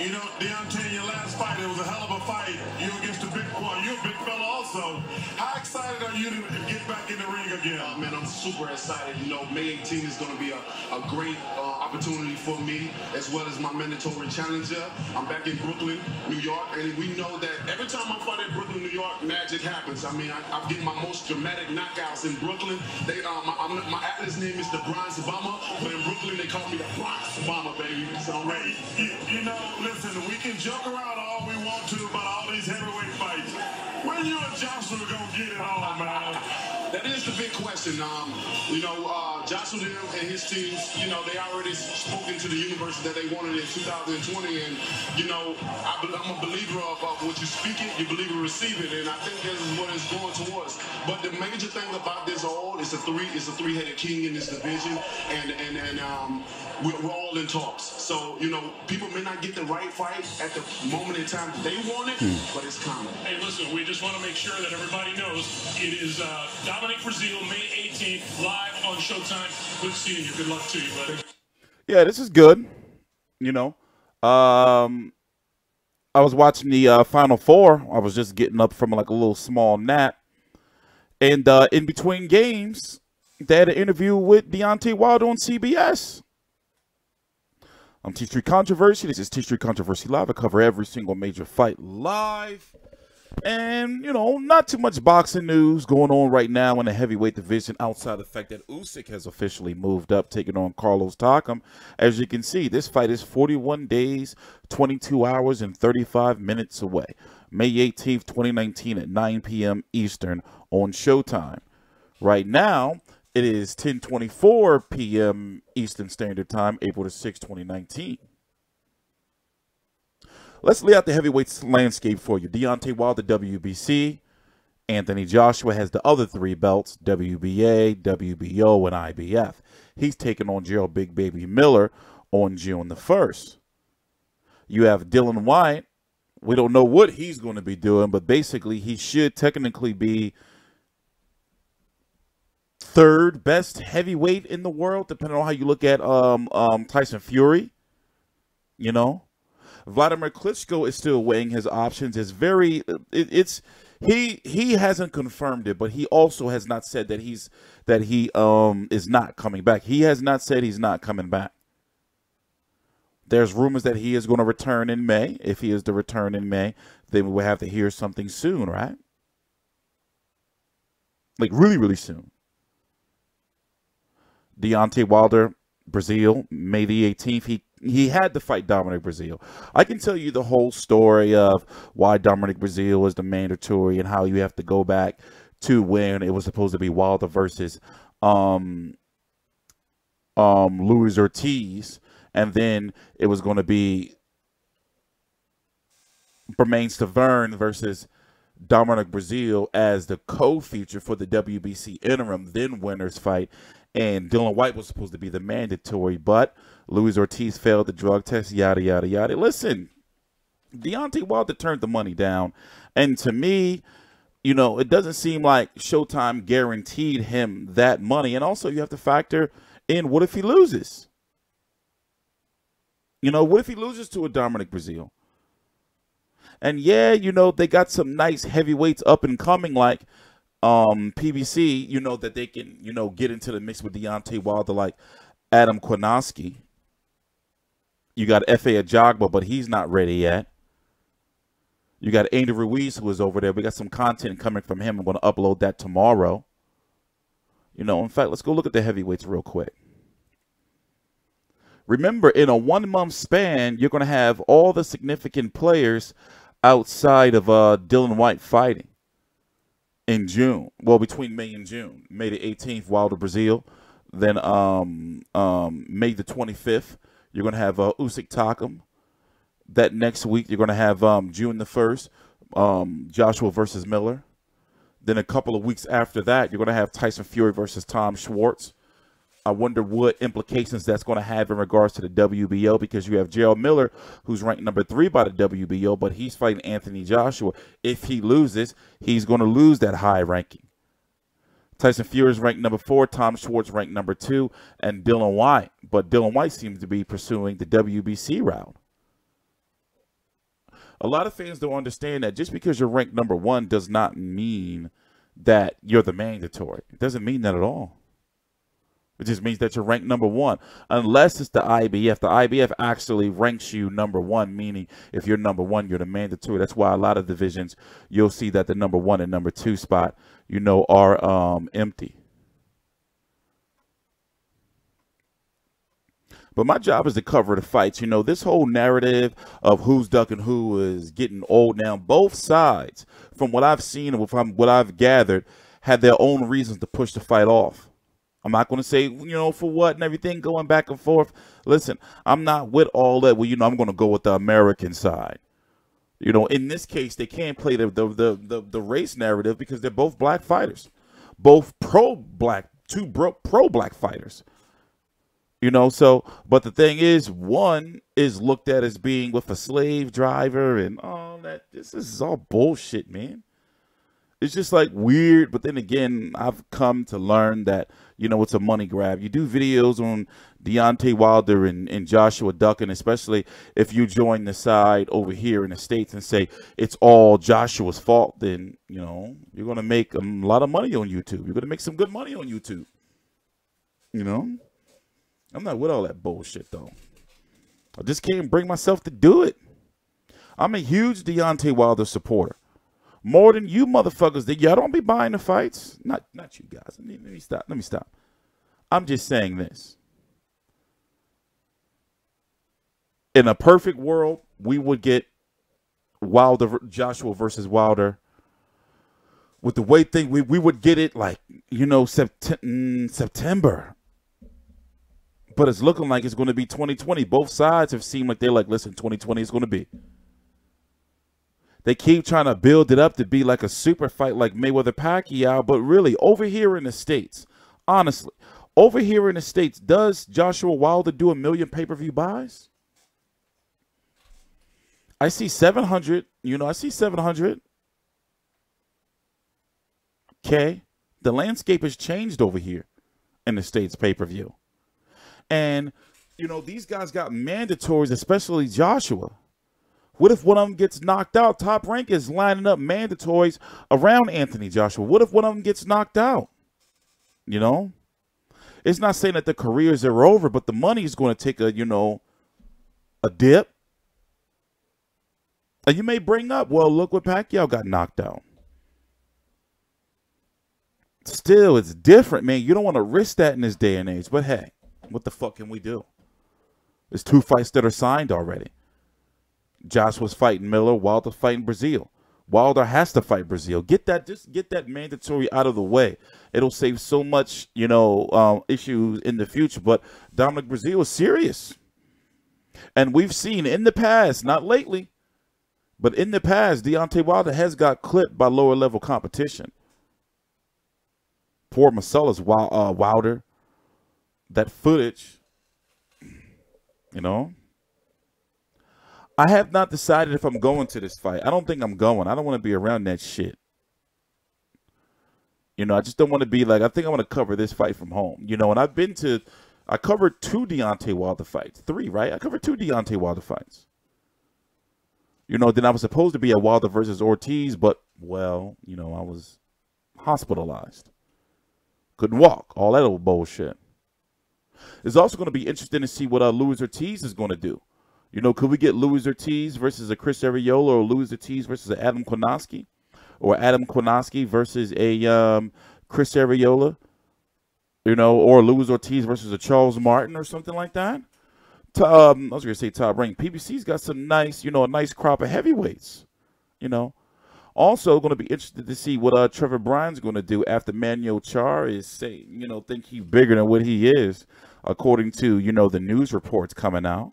You know, Deontay, in your last fight, it was a hell of a fight. You against the big boy. You're a big fella also. How excited are you to get back in the ring again? Man, I'm super excited. You know, May 18th is going to be a great opportunity for me, as well as my mandatory challenger. I'm back in Brooklyn, New York, and we know that every time I fight in Brooklyn, New York, magic happens. I mean, I get my most dramatic knockouts in Brooklyn. They, my athlete name is the Bronze Bomber, but in Brooklyn, they call me the Bronx Bomber, baby. So, you know, listen, we can joke around all we want to about all these heavyweight fights. When you and Joshua gonna get it on, man? That is the big question. You know, Joshua and his teams, you know, they already spoken to the universe that they wanted in 2020, and you know, I'm a believer of what you speak it, you believe it, receive it, and I think this is what it's going towards. But the major thing about this all is it's a three-headed king in this division, and we're all in talks. So you know, people may not get the right fight at the moment in time that they want it, but it's coming. Hey, listen, we just want to make sure that everybody knows it is Dominic Breazeale, May 18th, live on Showtime. Good seeing you. Good luck to you, buddy. Yeah, this is good. You know, I was watching the Final Four. I was just getting up from like a little small nap. And in between games, they had an interview with Deontay Wilder on CBS. I'm TstreeT Controversy. This is TstreeT Controversy Live. I cover every single major fight live. And, you know, not too much boxing news going on right now in the heavyweight division outside of the fact that Usyk has officially moved up, taking on Carlos Takam. As you can see, this fight is 41 days, 22 hours, and 35 minutes away. May 18th, 2019 at 9 p.m. Eastern on Showtime. Right now, it is 10:24 p.m. Eastern Standard Time, April the 6th, 2019. Let's lay out the heavyweight landscape for you. Deontay Wilder, WBC. Anthony Joshua has the other three belts, WBA, WBO, and IBF. He's taking on Gerald Big Baby Miller on June the 1st. You have Dillian Whyte. We don't know what he's going to be doing, but basically he should technically be third best heavyweight in the world, depending on how you look at Tyson Fury. You know, Vladimir Klitschko is still weighing his options. He hasn't confirmed it, but he also has not said that he is not coming back. He has not said he's not coming back. There's rumors that he is going to return in May. If he is to return in May, then we'll have to hear something soon, right? Like really, really soon. Deontay Wilder, Breazeale, May the 18th. He had to fight Dominic Breazeale. I can tell you the whole story of why Dominic Breazeale was the mandatory and how you have to go back to when it was supposed to be Wilder versus Luis Ortiz, and then it was going to be Bermane Stiverne versus Dominic Breazeale as the co-feature for the WBC interim then winners fight. And Dillian Whyte was supposed to be the mandatory, but Luis Ortiz failed the drug test, yada, yada, yada. Listen, Deontay Wilder turned the money down. And to me, you know, it doesn't seem like Showtime guaranteed him that money. And also you have to factor in, what if he loses? You know, what if he loses to a Dominic Breazeale? And yeah, you know, they got some nice heavyweights up and coming like PBC, you know, that they can, you know, get into the mix with Deontay Wilder, like Adam Kownacki. You got F.A. Ajagba, but he's not ready yet. You got Andy Ruiz, who is over there. We got some content coming from him. I'm going to upload that tomorrow. You know, in fact, let's go look at the heavyweights real quick. Remember, in a 1 month span, you're going to have all the significant players outside of Dillian Whyte fighting in June. Well, between May and June. May the 18th, Wilder Breazeale. Then May the 25th, you're going to have Usyk Takam. That next week, you're going to have June the 1st, Joshua versus Miller. Then a couple of weeks after that, you're going to have Tyson Fury versus Tom Schwartz. I wonder what implications that's going to have in regards to the WBO, because you have Gerald Miller, who's ranked number 3 by the WBO, but he's fighting Anthony Joshua. If he loses, he's going to lose that high ranking. Tyson Fury is ranked number 4, Tom Schwartz ranked number 2, and Dillian Whyte. But Dillian Whyte seems to be pursuing the WBC route. A lot of fans don't understand that just because you're ranked number 1 does not mean that you're the mandatory. It doesn't mean that at all. It just means that you're ranked number 1, unless it's the IBF. The IBF actually ranks you number 1, meaning if you're number 1, you're the mandatory. That's why a lot of divisions, you'll see that the number 1 and number 2 spot, are empty. But my job is to cover the fights. This whole narrative of who's ducking who is getting old now. Both sides, from what I've seen and from what I've gathered, had their own reasons to push the fight off. I'm not going to say, for what and everything, going back and forth. Listen, I'm not with all that. Well, I'm going to go with the American side. In this case, they can't play the race narrative because they're both black fighters, both pro-black, two pro-black fighters. But the thing is, one is looked at as being with a slave driver and all that. This is all bullshit, man. It's just like weird. But then again, I've come to learn that, it's a money grab. You do videos on Deontay Wilder and Joshua ducking, especially if you join the side over here in the States and say it's all Joshua's fault, then, you're going to make a lot of money on YouTube. You're going to make some good money on YouTube. I'm not with all that bullshit, though. I just can't bring myself to do it. I'm a huge Deontay Wilder supporter. More than you motherfuckers. Y'all don't be buying the fights. Not you guys. Let me stop. Let me stop. I'm just saying this. In a perfect world, we would get Joshua versus Wilder. With the weight thing, we would get it like, September. But it's looking like it's going to be 2020. Both sides have seemed like they're like, listen, 2020 is going to be. They keep trying to build it up to be like a super fight like Mayweather-Pacquiao. But really, over here in the States, honestly, over here in the States, does Joshua Wilder do 1 million pay-per-view buys? I see 700. I see 700. Okay. The landscape has changed over here in the States pay-per-view. And, these guys got mandatories, especially Joshua. What if one of them gets knocked out? Top Rank is lining up mandatories around Anthony Joshua. What if one of them gets knocked out? It's not saying that the careers are over, but the money is going to take a dip. And you may bring up, well, look what Pacquiao got knocked out. Still, it's different, man. You don't want to risk that in this day and age. But hey, what the fuck can we do? There's 2 fights that are signed already. Joshua's fighting Miller. Wilder fighting Breazeale. Wilder has to fight Breazeale. Just get that mandatory out of the way. It'll save so much, issues in the future. But Dominic Breazeale is serious. And we've seen in the past, not lately, but in the past, Deontay Wilder has got clipped by lower level competition. Poor Macella's Wilder. That footage, I have not decided if I'm going to this fight. I don't think I'm going. I don't want to be around that shit. I just don't want to be like, I think I want to cover this fight from home. And I covered 2 Deontay Wilder fights. 3, right? I covered 2 Deontay Wilder fights. Then I was supposed to be at Wilder versus Ortiz, but, well, I was hospitalized. Couldn't walk. All that old bullshit. It's also going to be interesting to see what Luis Ortiz is going to do. Could we get Luis Ortiz versus a Chris Arreola, or Luis Ortiz versus an Adam Kownacki, or Adam Kownacki versus a Chris Arreola, or Luis Ortiz versus a Charles Martin or something like that? I was going to say top rank. PBC's got some nice, a nice crop of heavyweights. Also going to be interested to see what Trevor Bryan's going to do after Manuel Char is saying, think he's bigger than what he is, according to, the news reports coming out.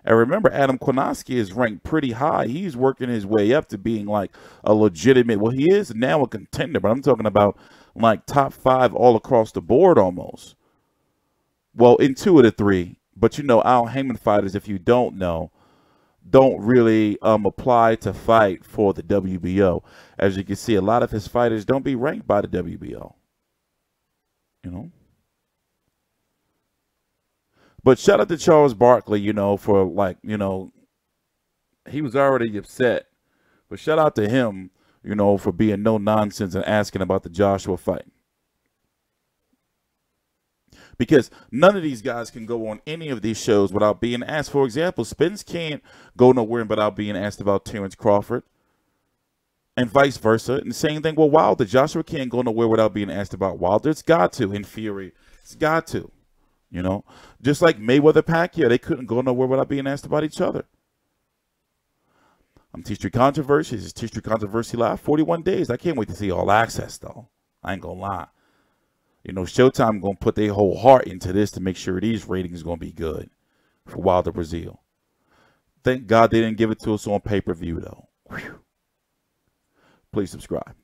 And remember, Adam Kownacki is ranked pretty high. He's working his way up to being like a legitimate, well, he is now a contender, but I'm talking about like top 5 all across the board almost. Well, in 2 of the 3. But, Al Heyman fighters, if you don't know, don't really apply to fight for the WBO. As you can see, a lot of his fighters don't be ranked by the WBO. But shout out to Charles Barkley, for like, he was already upset. But shout out to him, you know, for being no nonsense and asking about the Joshua fight. Because none of these guys can go on any of these shows without being asked. For example, Spence can't go nowhere without being asked about Terrence Crawford. And vice versa. And the same thing with Wilder. Joshua can't go nowhere without being asked about Wilder. It's got to. In Fury, it's got to. You know, just like Mayweather Pacquiao, they couldn't go nowhere without being asked about each other. I'm TstreeT Controversy. This is TstreeT Controversy Live. 41 days. I can't wait to see All Access, though. I ain't going to lie. You know, Showtime going to put their whole heart into this to make sure these ratings are going to be good for Wilder Breazeale. Thank God they didn't give it to us on pay-per-view, though. Whew. Please subscribe.